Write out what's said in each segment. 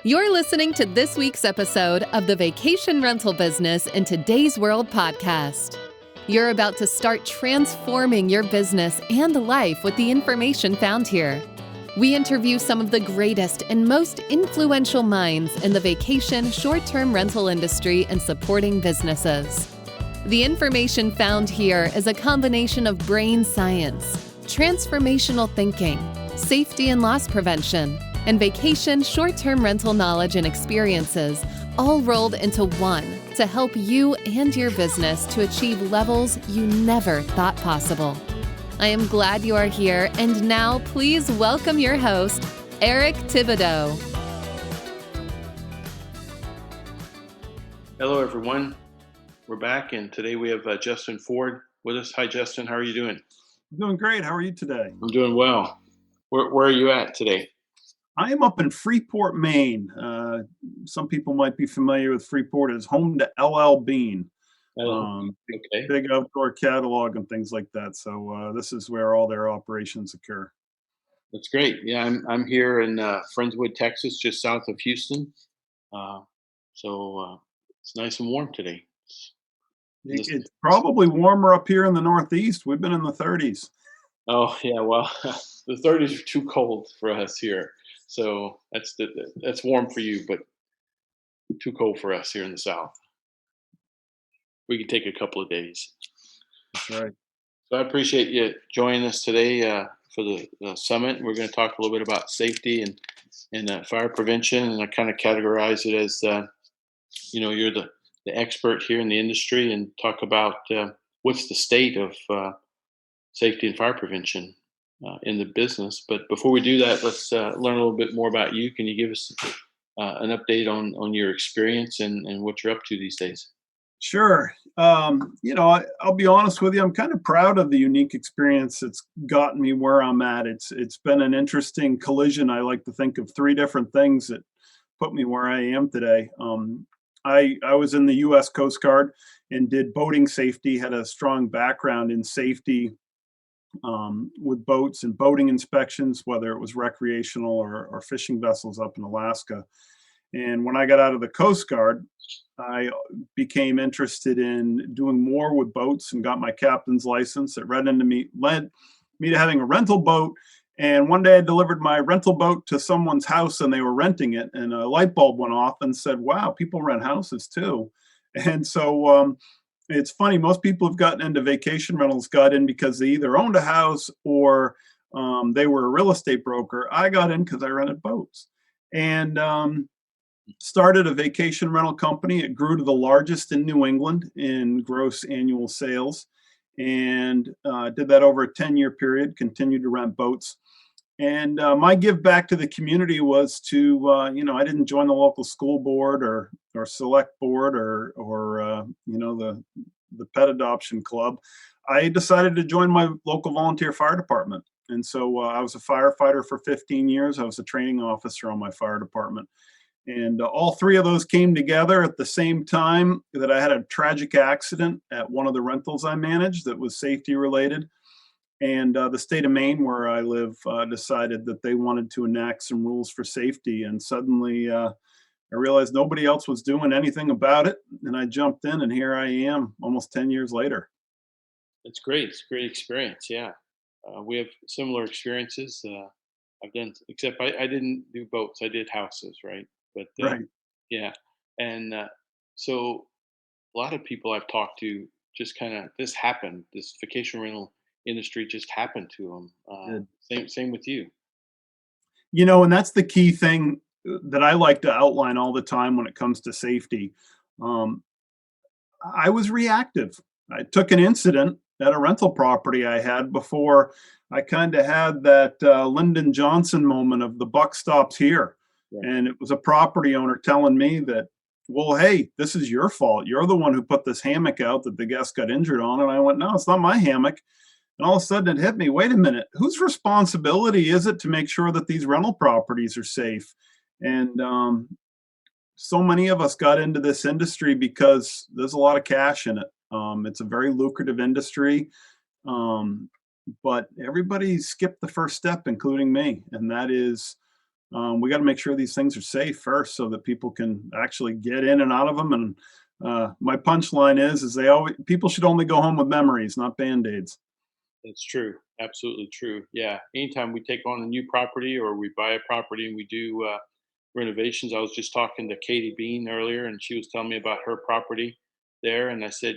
You're listening to this week's episode of the Vacation Rental Business in Today's World podcast. You're about to start transforming your business and life with the information found here. We interview some of the greatest and most influential minds in the vacation short-term rental industry and supporting businesses. The information found here is a combination of brain science, transformational thinking, safety and loss prevention, and vacation short-term rental knowledge and experiences, all rolled into one to help you and your business to achieve levels you never thought possible. I am glad you are here, and now please welcome your host, Eric Thibodeau. Hello, everyone. We're back, and today we have Justin Ford with us. Hi, Justin. How are you doing? I'm doing great. How are you today? I'm doing well. Where are you at today? I am up in Freeport, Maine. Some people might be familiar with Freeport as home to LL Bean. Okay. Big outdoor catalog and things like that. So this is where all their operations occur. That's great. Yeah, I'm here in Friendswood, Texas, just south of Houston. So it's nice and warm today. It's probably warmer up here in the Northeast. We've been in the 30s. Oh yeah, well, the 30s are too cold for us here. So that's warm for you, but too cold for us here in the South. We can take a couple of days. That's right. So I appreciate you joining us today for the summit. We're going to talk a little bit about safety and fire prevention, and I kind of categorize it as you're the expert here in the industry, and talk about what's the state of safety and fire prevention in the business. But before we do that, let's learn a little bit more about you. Can you give us an update on your experience and what you're up to these days? Sure. I'll be honest with you. I'm kind of proud of the unique experience that's gotten me where I'm at. It's been an interesting collision. I like to think of three different things that put me where I am today. I was in the U.S. Coast Guard and did boating safety, had a strong background in safety with boats and boating inspections, whether it was recreational or fishing vessels up in Alaska. And when I got out of the Coast Guard, I became interested in doing more with boats and got my captain's license. It led me to having a rental boat. And one day I delivered my rental boat to someone's house and they were renting it. And a light bulb went off and said, wow, people rent houses too. And so it's funny, most people have gotten into vacation rentals got in because they either owned a house or they were a real estate broker. I got in because I rented boats. And started a vacation rental company. It grew to the largest in New England in gross annual sales, and did that over a 10-year period, continued to rent boats. And my give back to the community was to, I didn't join the local school board or select board or the pet adoption club. I decided to join my local volunteer fire department. And so I was a firefighter for 15 years. I was a training officer on my fire department. And all three of those came together at the same time that I had a tragic accident at one of the rentals I managed that was safety related. And the state of Maine, where I live, decided that they wanted to enact some rules for safety. And suddenly I realized nobody else was doing anything about it. And I jumped in, and here I am almost 10 years later. It's great. It's a great experience. Yeah. We have similar experiences. I've done, except I didn't do boats. I did houses, right? But Right. yeah. And so a lot of people I've talked to just kind of, this happened, this vacation rental industry just happened to them. Same with you. And that's the key thing that I like to outline all the time when it comes to safety. I was reactive. I took an incident at a rental property I had before I kind of had that Lyndon Johnson moment of the buck stops here. Yeah. And it was a property owner telling me that, well, hey, this is your fault. You're the one who put this hammock out that the guest got injured on. And I went, no, it's not my hammock. And all of a sudden it hit me, wait a minute, whose responsibility is it to make sure that these rental properties are safe? And so many of us got into this industry because there's a lot of cash in it. It's a very lucrative industry, but everybody skipped the first step, including me. And that is We got to make sure these things are safe first so that people can actually get in and out of them. And my punchline is they always people should only go home with memories, not band-aids. That's true. Absolutely true. Yeah. Anytime we take on a new property or we buy a property and we do renovations, I was just talking to Katie Bean earlier, and she was telling me about her property there. And I said,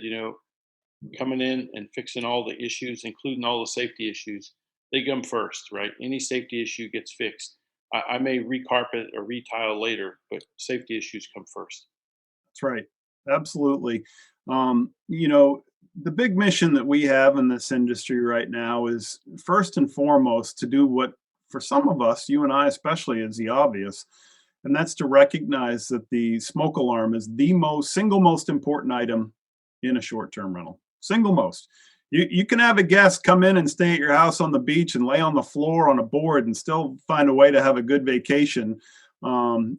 coming in and fixing all the issues, including all the safety issues, they come first, right? Any safety issue gets fixed. I may recarpet or retile later, but safety issues come first. That's right. Absolutely. The big mission that we have in this industry right now is first and foremost to do what, for some of us, you and I especially, is the obvious, and that's to recognize that the smoke alarm is the single most important item in a short-term rental. Single most. You can have a guest come in and stay at your house on the beach and lay on the floor on a board and still find a way to have a good vacation,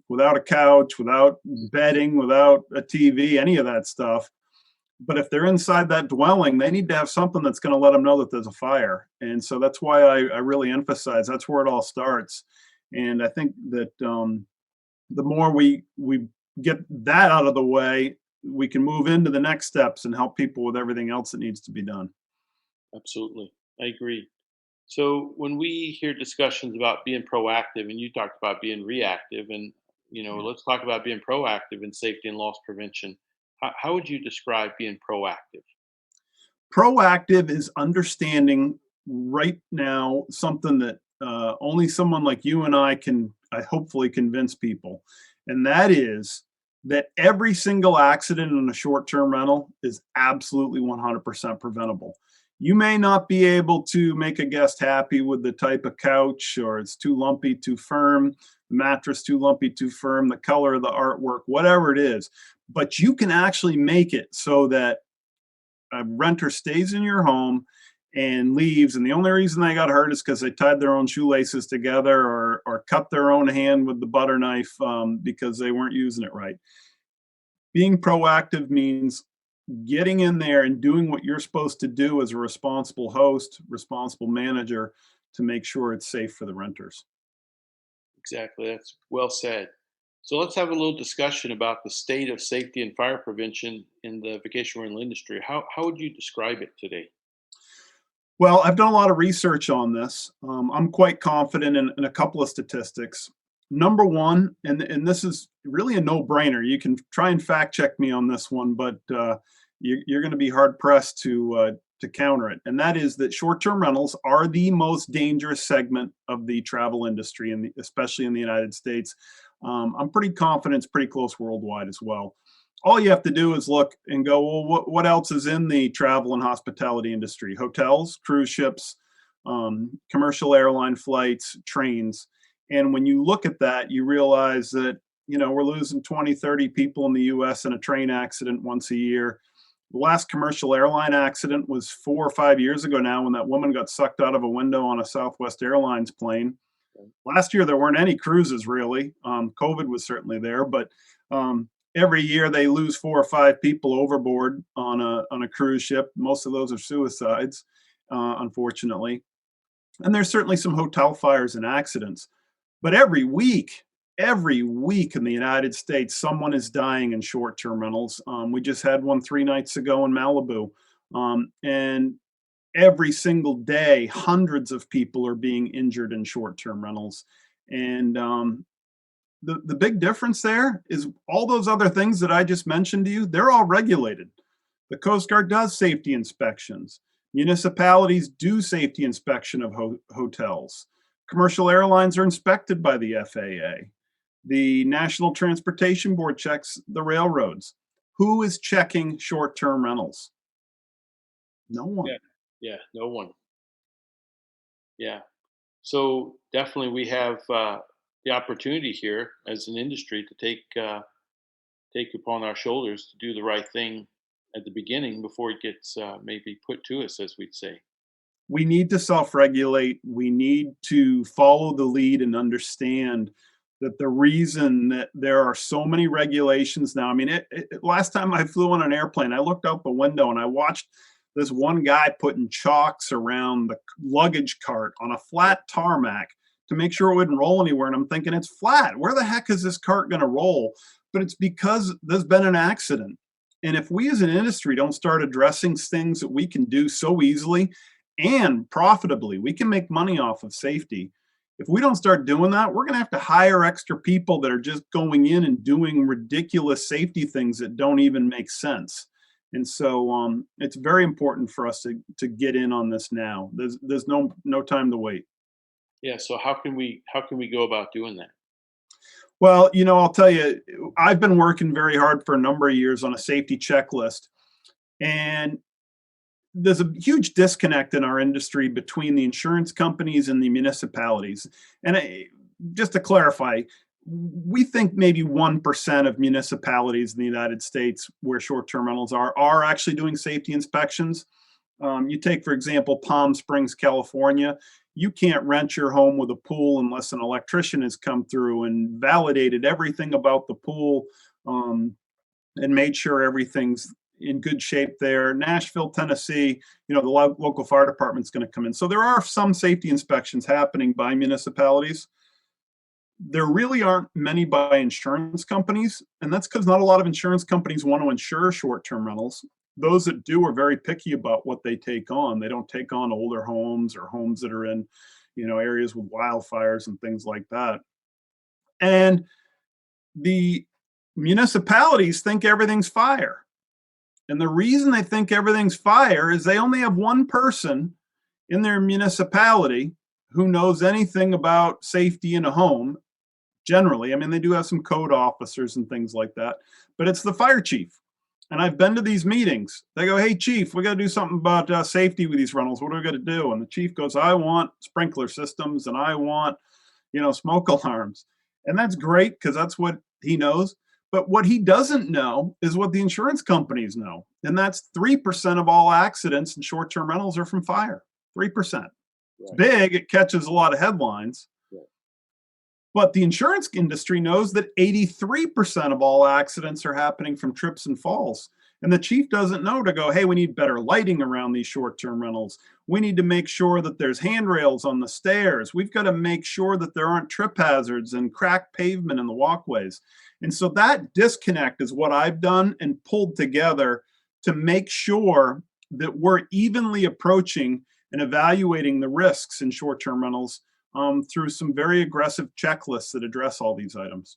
without a couch, without bedding, without a TV, any of that stuff. But if they're inside that dwelling, they need to have something that's going to let them know that there's a fire. And so that's why I really emphasize that's where it all starts. And I think that the more we get that out of the way, we can move into the next steps and help people with everything else that needs to be done. Absolutely. I agree. So when we hear discussions about being proactive, and you talked about being reactive, and let's talk about being proactive in safety and loss prevention. How would you describe being proactive? Proactive is understanding right now something that only someone like you and I can, I hopefully convince people, and that is that every single accident in a short-term rental is absolutely 100% preventable. You may not be able to make a guest happy with the type of couch, or it's too lumpy, too firm, the mattress too lumpy, too firm, the color of the artwork, whatever it is, but you can actually make it so that a renter stays in your home and leaves, and the only reason they got hurt is because they tied their own shoelaces together, or cut their own hand with the butter knife, because they weren't using it right. Being proactive means getting in there and doing what you're supposed to do as a responsible host, responsible manager, to make sure it's safe for the renters. Exactly. That's well said. So let's have a little discussion about the state of safety and fire prevention in the vacation rental industry. How would you describe it today? Well, I've done a lot of research on this. I'm quite confident in a couple of statistics. Number one, and this is really a no-brainer. You can try and fact check me on this one, but you're going to be hard pressed to counter it. And that is that short-term rentals are the most dangerous segment of the travel industry, especially in the United States. I'm pretty confident it's pretty close worldwide as well. All you have to do is look and go, well, what else is in the travel and hospitality industry? Hotels, cruise ships, commercial airline flights, trains. And when you look at that, you realize that, we're losing 20, 30 people in the US in a train accident once a year. The last commercial airline accident was 4 or 5 years ago now, when that woman got sucked out of a window on a Southwest Airlines plane. Last year, there weren't any cruises really. COVID was certainly there, but every year they lose 4 or 5 people overboard on a cruise ship. Most of those are suicides, unfortunately. And there's certainly some hotel fires and accidents. But every week in the United States, someone is dying in short-term rentals. We just had one 3 nights ago in Malibu. And every single day, hundreds of people are being injured in short-term rentals. And the big difference there is all those other things that I just mentioned to you, they're all regulated. The Coast Guard does safety inspections. Municipalities do safety inspection of hotels. Commercial airlines are inspected by the FAA. The National Transportation Board checks the railroads. Who is checking short-term rentals? No one. Yeah, no one. Yeah. So definitely we have the opportunity here as an industry to take upon our shoulders to do the right thing at the beginning before it gets maybe put to us, as we'd say. We need to self-regulate. We need to follow the lead and understand that the reason that there are so many regulations now, I mean, last time I flew on an airplane, I looked out the window and I watched this one guy putting chalks around the luggage cart on a flat tarmac to make sure it wouldn't roll anywhere. And I'm thinking, it's flat. Where the heck is this cart going to roll? But it's because there's been an accident. And if we as an industry don't start addressing things that we can do so easily and profitably, we can make money off of safety. If we don't start doing that, we're going to have to hire extra people that are just going in and doing ridiculous safety things that don't even make sense. And so it's very important for us to get in on this now. There's no time to wait. Yeah. So how can we go about doing that? Well, I'll tell you, I've been working very hard for a number of years on a safety checklist, and there's a huge disconnect in our industry between the insurance companies and the municipalities. And just to clarify, we think maybe 1% of municipalities in the United States where short-term rentals are actually doing safety inspections. You take, for example, Palm Springs, California. You can't rent your home with a pool unless an electrician has come through and validated everything about the pool, um, and made sure everything's in good shape there. Nashville, Tennessee, the local fire department's going to come in. So there are some safety inspections happening by municipalities. There really aren't many by insurance companies, and that's because not a lot of insurance companies want to insure short-term rentals. Those that do are very picky about what they take on. They don't take on older homes or homes that are in, areas with wildfires and things like that. And the municipalities think everything's fire. And the reason they think everything's fire is they only have one person in their municipality who knows anything about safety in a home. Generally, I mean, they do have some code officers and things like that, but it's the fire chief. And I've been to these meetings. They go, "Hey, chief, we got to do something about safety with these rentals. What are we going to do?" And the chief goes, "I want sprinkler systems and I want, smoke alarms." And that's great because that's what he knows. But what he doesn't know is what the insurance companies know. And that's 3% of all accidents in short term rentals are from fire. 3%. It's Right. big, it catches a lot of headlines. Right. But the insurance industry knows that 83% of all accidents are happening from trips and falls. And the chief doesn't know to go, "Hey, we need better lighting around these short term rentals. We need to make sure that there's handrails on the stairs. We've got to make sure that there aren't trip hazards and cracked pavement in the walkways." And so that disconnect is what I've done and pulled together to make sure that we're evenly approaching and evaluating the risks in short term rentals through some very aggressive checklists that address all these items.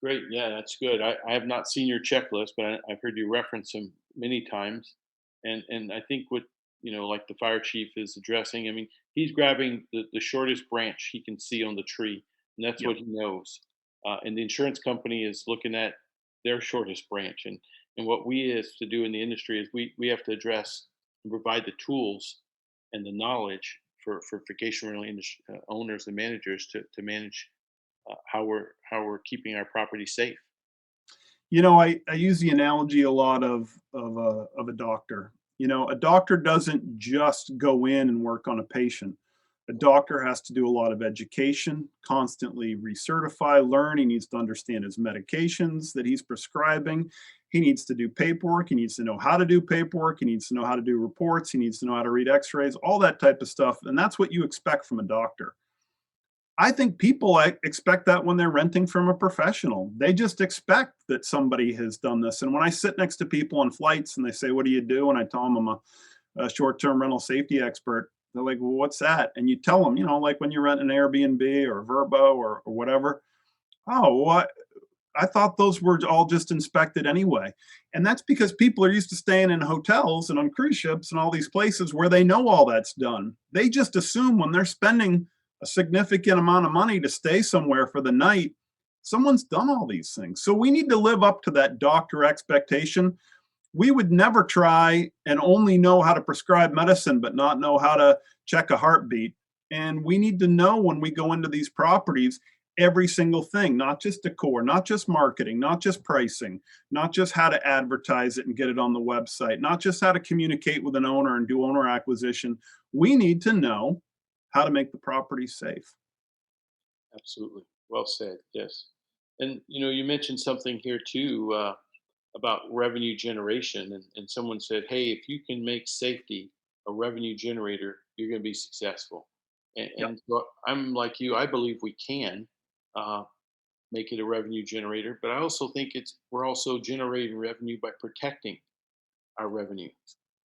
Great. Yeah, that's good. I have not seen your checklist, but I've heard you reference them many times. And I think what, like the fire chief is addressing, I mean, he's grabbing the shortest branch he can see on the tree, and that's Yep. what he knows. And the insurance company is looking at their shortest branch. And what we is to do in the industry is we have to address and provide the tools and the knowledge for vacation rental owners and managers to manage how we're keeping our property safe. I use the analogy a lot of a doctor. A doctor doesn't just go in and work on a patient. A doctor has to do a lot of education, constantly recertify, learn. He needs to understand his medications that he's prescribing. He needs to do paperwork. He needs to know how to do paperwork. He needs to know how to do reports. He needs to know how to read x-rays, all that type of stuff. And that's what you expect from a doctor. I think people expect that when they're renting from a professional. They just expect that somebody has done this. And when I sit next to people on flights and they say, "What do you do?" And I tell them I'm a short-term rental safety expert, they're like, "Well, what's that?" And you tell them, like when you rent an Airbnb or Verbo or whatever. "Oh, what? I thought those were all just inspected anyway." And that's because people are used to staying in hotels and on cruise ships and all these places where they know all that's done. They just assume when they're spending a significant amount of money to stay somewhere for the night, someone's done all these things. So we need to live up to that doctor expectation. We would never try and only know how to prescribe medicine, but not know how to check a heartbeat. And we need to know when we go into these properties every single thing, not just decor, not just marketing, not just pricing, not just how to advertise it and get it on the website, not just how to communicate with an owner and do owner acquisition. We need to know how to make the property safe. Absolutely. Well said. Yes. And you mentioned something here too about revenue generation, and someone said, "Hey, if you can make safety a revenue generator, you're going to be successful." Yep. And so I'm like you. I believe we can uh, make it a revenue generator, but I also think we're also generating revenue by protecting our revenue,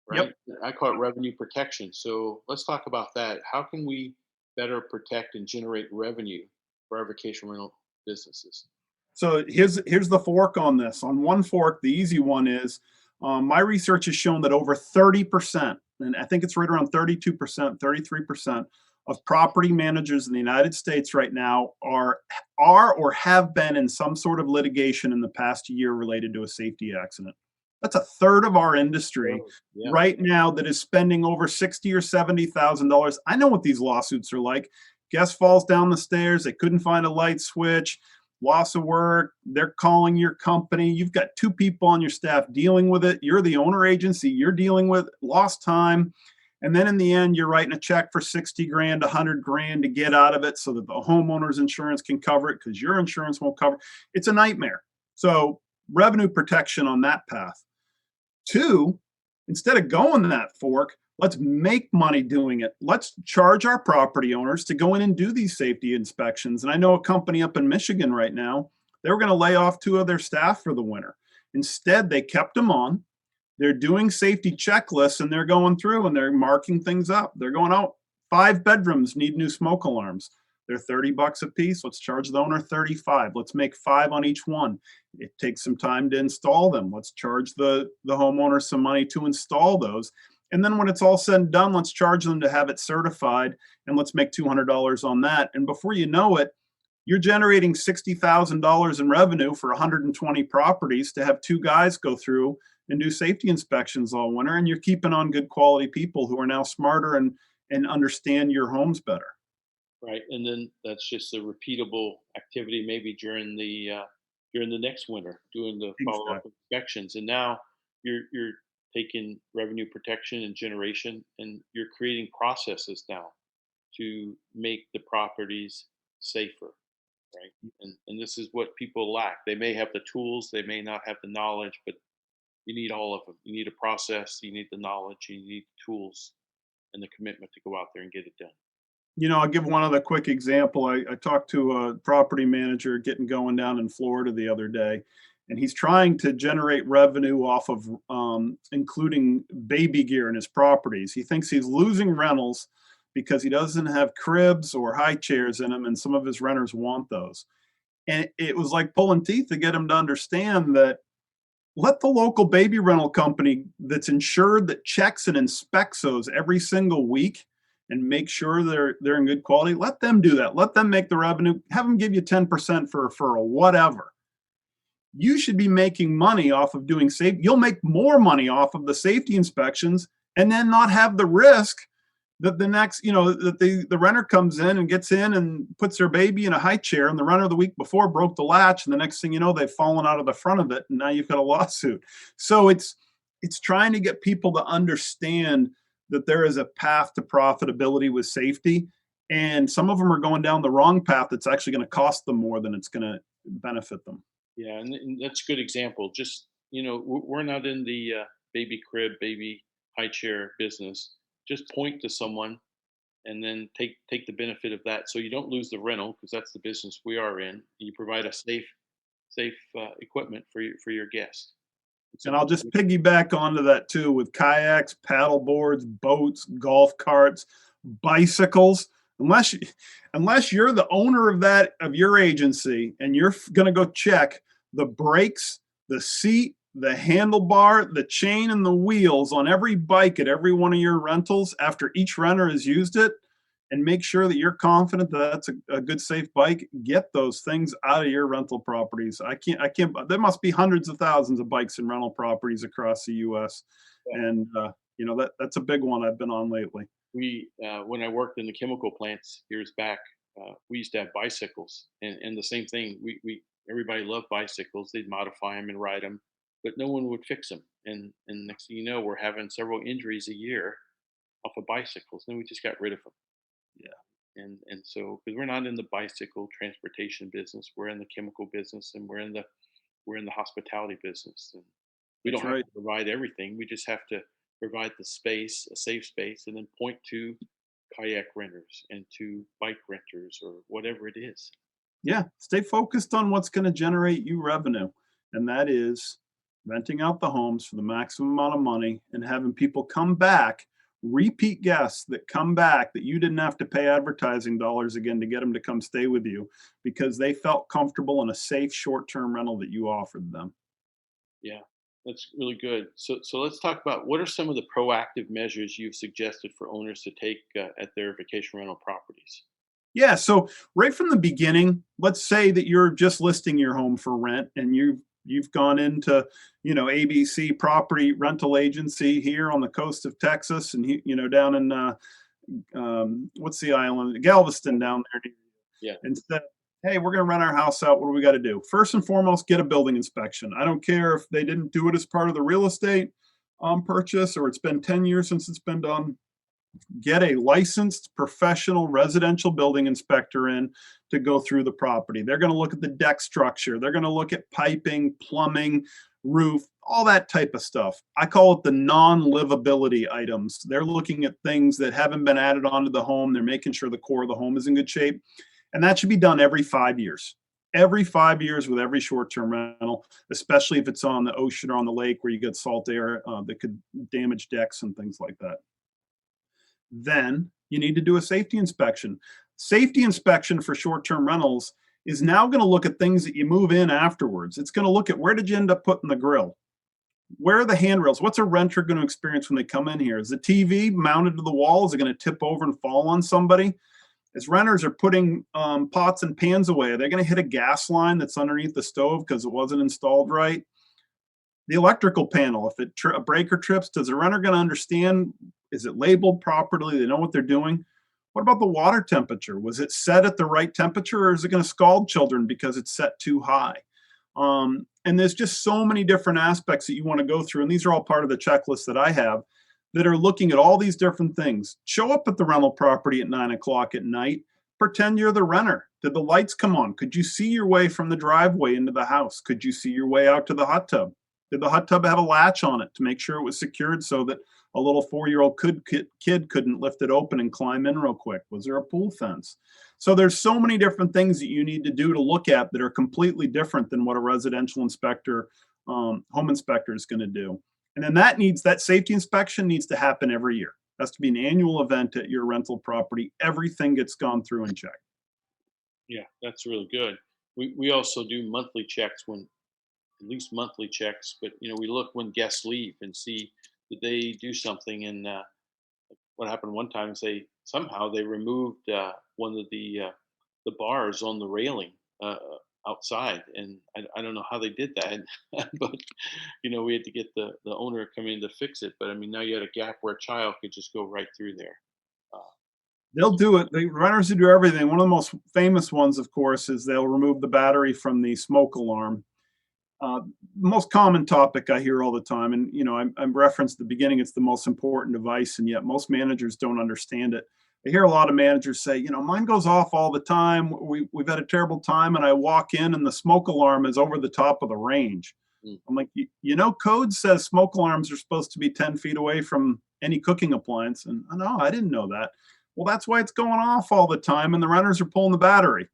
right? Yep. I call it revenue protection. So let's talk about that. How can we better protect and generate revenue for our vacation rental businesses? So here's the fork on this. On one fork, the easy one is my research has shown that over 30%, and I think it's right around 32%, 33% of property managers in the United States right now are or have been in some sort of litigation in the past year related to a safety accident. That's a third of our industry Oh, yeah. right now that is spending over 60 or $70,000. I know what these lawsuits are like. Guest falls down the stairs, they couldn't find a light switch, loss of work, they're calling your company. You've got two people on your staff dealing with it. You're the owner agency, you're dealing with lost time. And then in the end, you're writing a check for 60 grand, 100 grand to get out of it so that the homeowner's insurance can cover it because your insurance won't cover it. It's a nightmare. So, revenue protection on that path. Two, instead of going that fork, let's make money doing it. Let's charge our property owners to go in and do these safety inspections. And I know a company up in Michigan right now, they were going to lay off two of their staff for the winter. Instead, they kept them on. They're doing safety checklists and they're going through and they're marking things up. They're going out. 5 bedrooms need new smoke alarms. They're $30 a piece. Let's charge the owner 35. Let's make 5 on each one. It takes some time to install them. Let's charge the homeowner some money to install those. And then when it's all said and done, let's charge them to have it certified and let's make $200 on that. And before you know it, you're generating $60,000 in revenue for 120 properties to have two guys go through and do safety inspections all winter. And you're keeping on good quality people who are now smarter and understand your homes better. Right, and then that's just a repeatable activity, maybe during the next winter, doing the follow up Exactly. inspections. And now you're taking revenue protection and generation, and you're creating processes now to make the properties safer, right? And this is what people lack. They may have the tools, they may not have the knowledge, but you need all of them. You need a process, you need the knowledge, you need the tools, and the commitment to go out there and get it done. I'll give one other quick example. I talked to a property manager getting going down in Florida the other day, and he's trying to generate revenue off of including baby gear in his properties. He thinks he's losing rentals because he doesn't have cribs or high chairs in them, and some of his renters want those. And it was like pulling teeth to get him to understand that let the local baby rental company that's insured that checks and inspects those every single week and make sure they're in good quality. Let them do that. Let them make the revenue. Have them give you 10% for a referral, whatever. You should be making money off of doing safe. You'll make more money off of the safety inspections and then not have the risk that the next, that the renter comes in and gets in and puts their baby in a high chair, and the renter the week before broke the latch, and the next thing you know, they've fallen out of the front of it, and now you've got a lawsuit. So it's trying to get people to understand that there is a path to profitability with safety, and some of them are going down the wrong path. That's actually going to cost them more than it's going to benefit them. Yeah, and that's a good example. Just we're not in the baby crib, baby high chair business. Just point to someone, and then take the benefit of that, so you don't lose the rental because that's the business we are in. You provide a safe equipment for your guest. It's a And I'll just piggyback onto that too with kayaks, paddle boards, boats, golf carts, bicycles. Unless you, unless you're the owner of your agency and you're going to go check the brakes, the seat, the handlebar, the chain, and the wheels on every bike at every one of your rentals after each renter has used it, and make sure that you're confident that that's a good safe bike, get those things out of your rental properties. I can't there must be hundreds of thousands of bikes in rental properties across the US. yeah. And that's a big one I've been on lately. We When I worked in the chemical plants years back, we used to have bicycles, and the same thing. We Everybody loved bicycles. They'd modify them and ride them, but no one would fix them. And next thing you know, we're having several injuries a year off of bicycles. Then we just got rid of them. Yeah, And so, because we're not in the bicycle transportation business, we're in the chemical business, and we're in the hospitality business, and we don't that's have right. to provide everything. We just have to provide the space, a safe space, and then point to kayak renters and to bike renters or whatever it is. Yeah, stay focused on what's going to generate you revenue, and that is renting out the homes for the maximum amount of money and having people come back, repeat guests that come back that you didn't have to pay advertising dollars again to get them to come stay with you because they felt comfortable in a safe short-term rental that you offered them. Yeah, that's really good. So let's talk about what are some of the proactive measures you've suggested for owners to take at their vacation rental properties? Yeah, so right from the beginning, let's say that you're just listing your home for rent and you've gone into, ABC property rental agency here on the coast of Texas and down in what's the island? Galveston down there. Yeah. And said, hey, we're going to rent our house out. What do we got to do? First and foremost, get a building inspection. I don't care if they didn't do it as part of the real estate purchase or it's been 10 years since it's been done. Get a licensed professional residential building inspector in to go through the property. They're going to look at the deck structure. They're going to look at piping, plumbing, roof, all that type of stuff. I call it the non-livability items. They're looking at things that haven't been added onto the home. They're making sure the core of the home is in good shape. And that should be done every 5 years. Every 5 years with every short-term rental, especially if it's on the ocean or on the lake where you get salt air that could damage decks and things like that. Then you need to do a safety inspection. Safety inspection for short-term rentals is now going to look at things that you move in afterwards. It's going to look at where did you end up putting the grill? Where are the handrails? What's a renter going to experience when they come in here? Is the TV mounted to the wall? Is it going to tip over and fall on somebody? As renters are putting pots and pans away, are they going to hit a gas line that's underneath the stove because it wasn't installed right? The electrical panel, if a breaker trips, does the renter going to understand? Is it labeled properly? They know what they're doing. What about the water temperature? Was it set at the right temperature or is it going to scald children because it's set too high? And there's just so many different aspects that you want to go through. And these are all part of the checklist that I have that are looking at all these different things. Show up at the rental property at 9 o'clock at night. Pretend you're the renter. Did the lights come on? Could you see your way from the driveway into the house? Could you see your way out to the hot tub? Did the hot tub have a latch on it to make sure it was secured so that a little 4-year-old kid couldn't lift it open and climb in real quick? Was there a pool fence? So there's so many different things that you need to do to look at that are completely different than what a residential inspector, home inspector is going to do. And then that safety inspection needs to happen every year. It has to be an annual event at your rental property. Everything gets gone through and checked. Yeah, that's really good. We also do monthly checks at least monthly checks, but we look when guests leave and see did they do something. And what happened one time is they removed one of the bars on the railing outside, and I don't know how they did that, but we had to get the owner come in to fix it. But I mean, now you had a gap where a child could just go right through there. Uh, They'll do it. The renters who do everything. One of the most famous ones, of course, is they'll remove the battery from the smoke alarm. Most common topic I hear all the time, and I'm referenced at the beginning, it's the most important device, and yet most managers don't understand it. I hear a lot of managers say, mine goes off all the time. We've had a terrible time, and I walk in, and the smoke alarm is over the top of the range. I'm like, code says smoke alarms are supposed to be 10 feet away from any cooking appliance, and no, I didn't know that. Well, that's why it's going off all the time, and the renters are pulling the battery.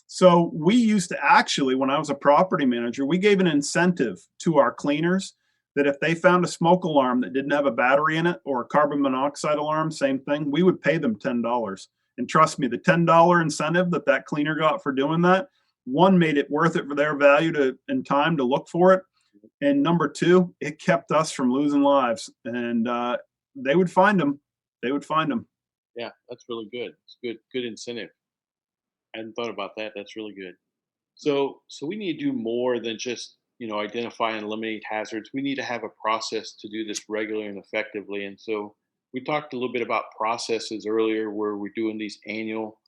So we used to actually, when I was a property manager, we gave an incentive to our cleaners that if they found a smoke alarm that didn't have a battery in it or a carbon monoxide alarm, same thing, we would pay them $10. And trust me, the $10 incentive that cleaner got for doing that, one, made it worth it for their value and time to look for it. And number two, it kept us from losing lives. And they would find them. They would find them. yeah, that's really good. It's good incentive. I hadn't thought about that. That's really good. So we need to do more than just identify and eliminate hazards. We need to have a process to do this regularly and effectively. And so we talked a little bit about processes earlier, where we're doing these annual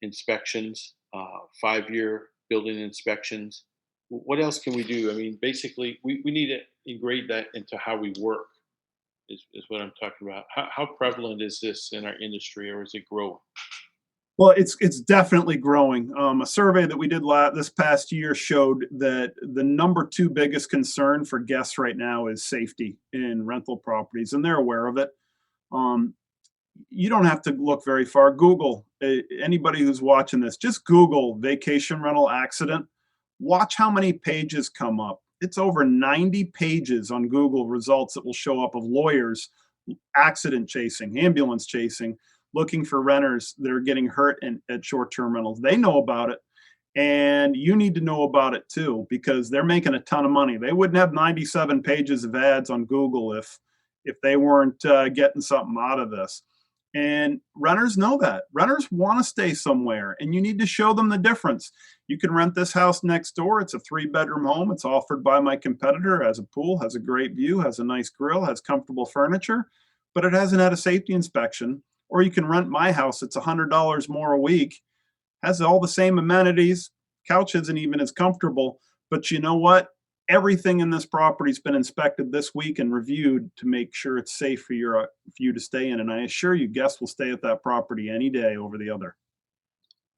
inspections, 5-year building inspections. What else can we do? I mean, basically, we need to integrate that into how we work. Is what I'm talking about. How prevalent is this in our industry, or is it growing? Well, it's definitely growing. A survey that we did this past year showed that the number 2 biggest concern for guests right now is safety in rental properties, and they're aware of it. you don't have to look very far. Google, anybody who's watching this, just Google vacation rental accident. Watch how many pages come up. It's over 90 pages on Google results that will show up of lawyers accident chasing, ambulance chasing, looking for renters that are getting hurt at short-term rentals. They know about it, and you need to know about it too, because they're making a ton of money. They wouldn't have 97 pages of ads on Google if they weren't getting something out of this. And renters know that. Renters want to stay somewhere, and you need to show them the difference. You can rent this house next door. It's a 3-bedroom home. It's offered by my competitor, has a pool, has a great view, has a nice grill, has comfortable furniture, but it hasn't had a safety inspection. Or you can rent my house. It's $100 more a week, has all the same amenities. Couch isn't even as comfortable, but you know what? Everything in this property's been inspected this week and reviewed to make sure it's safe for you to stay in. And I assure you, guests will stay at that property any day over the other.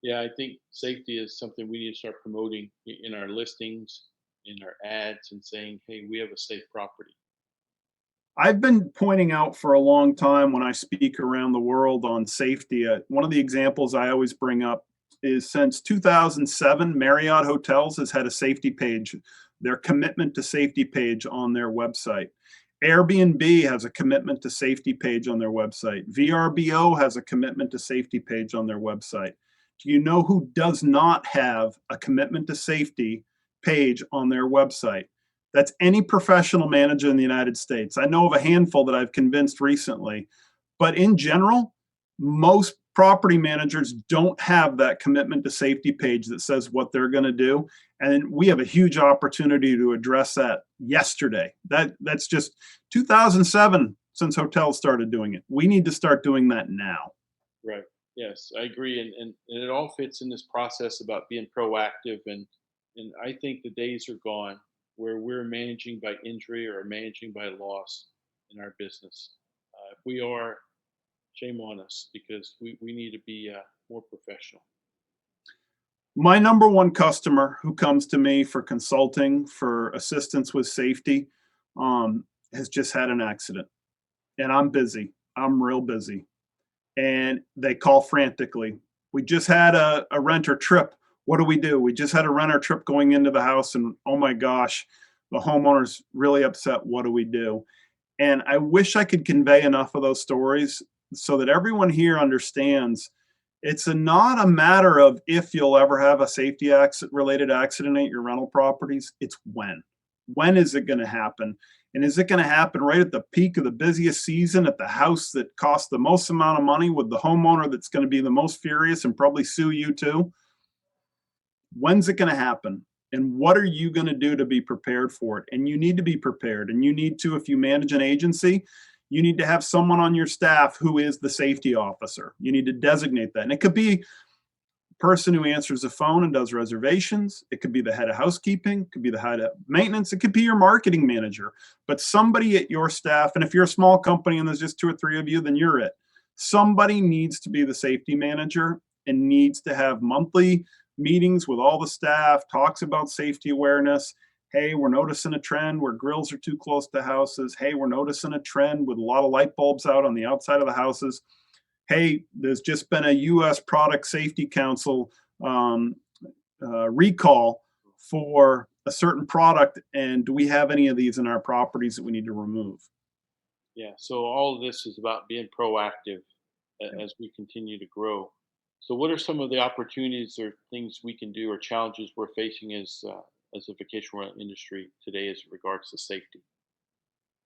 Yeah, I think safety is something we need to start promoting in our listings, in our ads, and saying, hey, we have a safe property. I've been pointing out for a long time when I speak around the world on safety. One of the examples I always bring up is since 2007, Marriott Hotels has had a safety page, their commitment to safety page on their website. Airbnb has a commitment to safety page on their website. VRBO has a commitment to safety page on their website. Do you know who does not have a commitment to safety page on their website? That's any professional manager in the United States. I know of a handful that I've convinced recently, but in general, most property managers don't have that commitment to safety page that says what they're going to do. And we have a huge opportunity to address that yesterday. That's just 2007 since hotels started doing it. We need to start doing that now. Right. Yes, I agree. And it all fits in this process about being proactive. And I think the days are gone where we're managing by injury or managing by loss in our business. If we are, shame on us, because we need to be more professional. My number one customer who comes to me for consulting, for assistance with safety, has just had an accident. And I'm busy. I'm real busy. And they call frantically. We just had a renter trip. What do? We just had a renter trip going into the house, and oh my gosh, the homeowner's really upset. What do we do? And I wish I could convey enough of those stories so that everyone here understands it's not a matter of if you'll ever have a safety related accident at your rental properties. It's when. When is it going to happen? And is it going to happen right at the peak of the busiest season at the house that costs the most amount of money with the homeowner that's going to be the most furious and probably sue you too? When's it going to happen? And what are you going to do to be prepared for it? And you need to be prepared. And you need to, if you manage an agency, you need to have someone on your staff who is the safety officer. You need to designate that. And it could be a person who answers the phone and does reservations. It could be the head of housekeeping. It could be the head of maintenance. It could be your marketing manager. But somebody at your staff, and if you're a small company and there's just 2 or 3 of you, then you're it. Somebody needs to be the safety manager and needs to have monthly meetings with all the staff, talks about safety awareness. Hey, we're noticing a trend where grills are too close to houses. Hey, we're noticing a trend with a lot of light bulbs out on the outside of the houses. Hey, there's just been a U.S. Product Safety Council recall for a certain product, and do we have any of these in our properties that we need to remove? Yeah, so all of this is about being proactive as we continue to grow. So what are some of the opportunities or things we can do or challenges we're facing as a vacation rental industry today as regards to safety?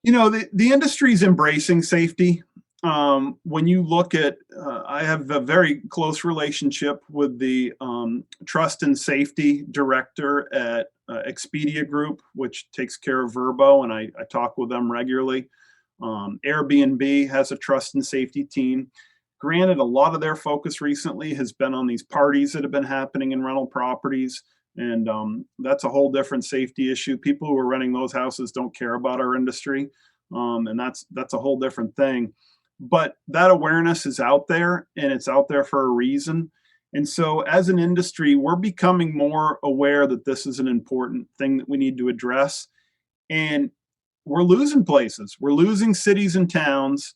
You know, the industry is embracing safety. When you look at, I have a very close relationship with the trust and safety director at Expedia Group, which takes care of Verbo, and I talk with them regularly. Airbnb has a trust and safety team. Granted, a lot of their focus recently has been on these parties that have been happening in rental properties. And that's a whole different safety issue. People who are renting those houses don't care about our industry. And that's a whole different thing. But that awareness is out there, and it's out there for a reason. And so as an industry, we're becoming more aware that this is an important thing that we need to address. And we're losing places. We're losing cities and towns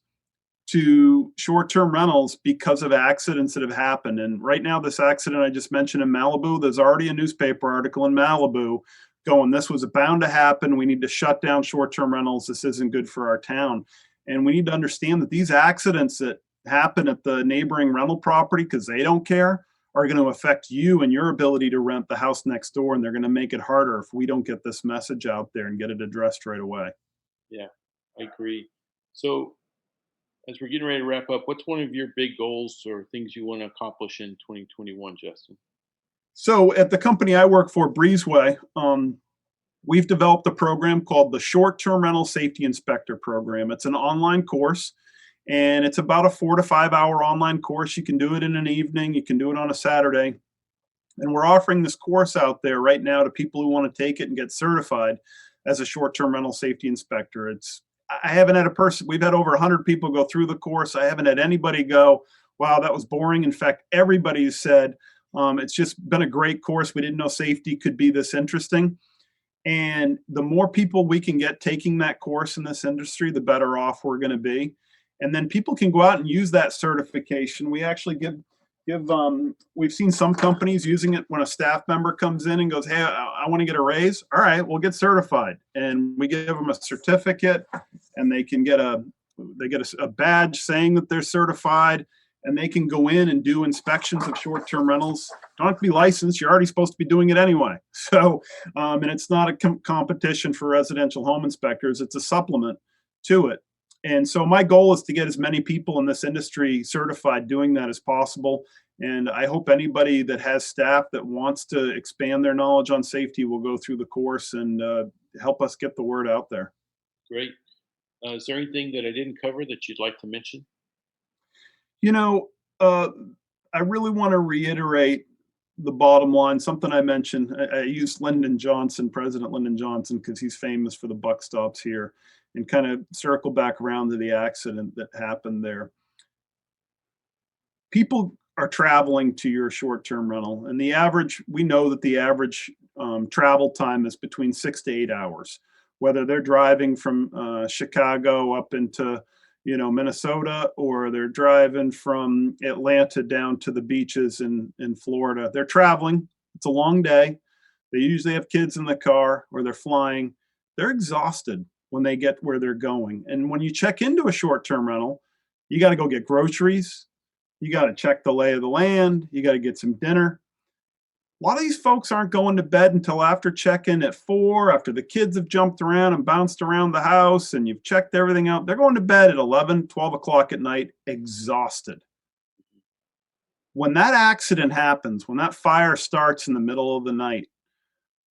to short-term rentals because of accidents that have happened. And right now, this accident I just mentioned in Malibu, there's already a newspaper article in Malibu going, this was bound to happen. We need to shut down short-term rentals. This isn't good for our town. And we need to understand that these accidents that happen at the neighboring rental property because they don't care are going to affect you and your ability to rent the house next door. And they're going to make it harder if we don't get this message out there and get it addressed right away. Yeah, I agree. So, as we're getting ready to wrap up, what's one of your big goals or things you want to accomplish in 2021, Justin? So at the company I work for, Breezeway, we've developed a program called the Short-Term Rental Safety Inspector Program. It's an online course, and it's about a 4 to 5 hour online course. You can do it in an evening, you can do it on a Saturday. And we're offering this course out there right now to people who want to take it and get certified as a short-term rental safety inspector. I haven't had a person, we've had over 100 people go through the course. I haven't had anybody go, wow, that was boring. In fact, everybody said, it's just been a great course. We didn't know safety could be this interesting. And the more people we can get taking that course in this industry, the better off we're going to be. And then people can go out and use that certification. We actually we've seen some companies using it when a staff member comes in and goes, hey, I want to get a raise. All right, we'll get certified. And we give them a certificate, and they get a badge saying that they're certified, and they can go in and do inspections of short-term rentals. Don't have to be licensed. You're already supposed to be doing it anyway. So, and it's not a competition for residential home inspectors. It's a supplement to it. And so my goal is to get as many people in this industry certified doing that as possible. And I hope anybody that has staff that wants to expand their knowledge on safety will go through the course and help us get the word out there. Great. Is there anything that I didn't cover that you'd like to mention? You know, I really want to reiterate the bottom line, something I mentioned. I used Lyndon Johnson, President Lyndon Johnson, because he's famous for the buck stops here, and kind of circle back around to the accident that happened there. People are traveling to your short-term rental, and we know that the average travel time is between 6 to 8 hours, whether they're driving from Chicago up into Minnesota, or they're driving from Atlanta down to the beaches in Florida. They're traveling. It's a long day. They usually have kids in the car, or they're flying. They're exhausted when they get where they're going. And when you check into a short-term rental, you got to go get groceries. You got to check the lay of the land. You got to get some dinner. A lot of these folks aren't going to bed until after check-in at 4, after the kids have jumped around and bounced around the house and you've checked everything out. They're going to bed at 11, 12 o'clock at night, exhausted. When that accident happens, when that fire starts in the middle of the night,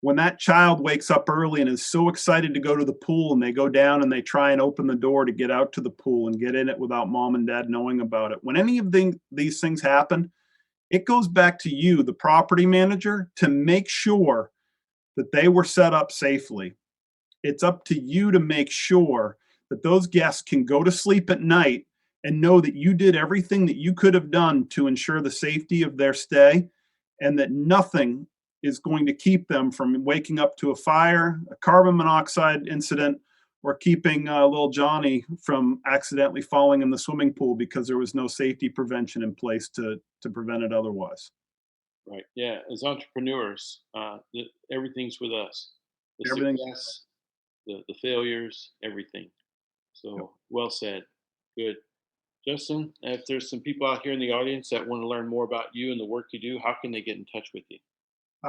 when that child wakes up early and is so excited to go to the pool, and they go down and they try and open the door to get out to the pool and get in it without mom and dad knowing about it. When any of these things happen, it goes back to you, the property manager, to make sure that they were set up safely. It's up to you to make sure that those guests can go to sleep at night and know that you did everything that you could have done to ensure the safety of their stay, and that nothing is going to keep them from waking up to a fire, a carbon monoxide incident, or keeping little Johnny from accidentally falling in the swimming pool because there was no safety prevention in place to prevent it otherwise. Right. Yeah. As entrepreneurs, everything's with us. The Everything's success, the failures, everything. So well said. Good. Justin, if there's some people out here in the audience that want to learn more about you and the work you do, how can they get in touch with you?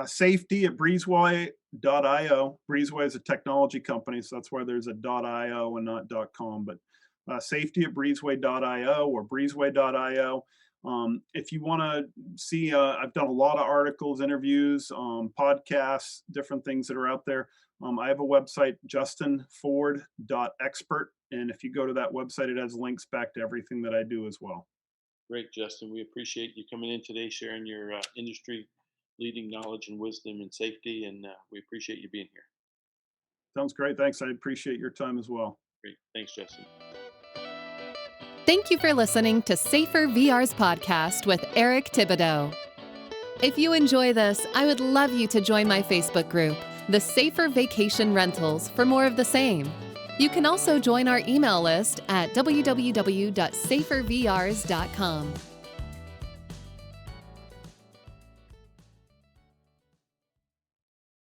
Safety at breezeway.io. Breezeway is a technology company, so that's why there's a .io and not .com. But safety at breezeway.io or breezeway.io. If you want to see, I've done a lot of articles, interviews, podcasts, different things that are out there. I have a website, justinford.expert. And if you go to that website, it has links back to everything that I do as well. Great, Justin. We appreciate you coming in today, sharing your industry leading knowledge and wisdom and safety. And we appreciate you being here. Sounds great. Thanks. I appreciate your time as well. Great. Thanks, Justin. Thank you for listening to Safer VR's podcast with Eric Thibodeau. If you enjoy this, I would love you to join my Facebook group, The Safer Vacation Rentals, for more of the same. You can also join our email list at www.safervrs.com.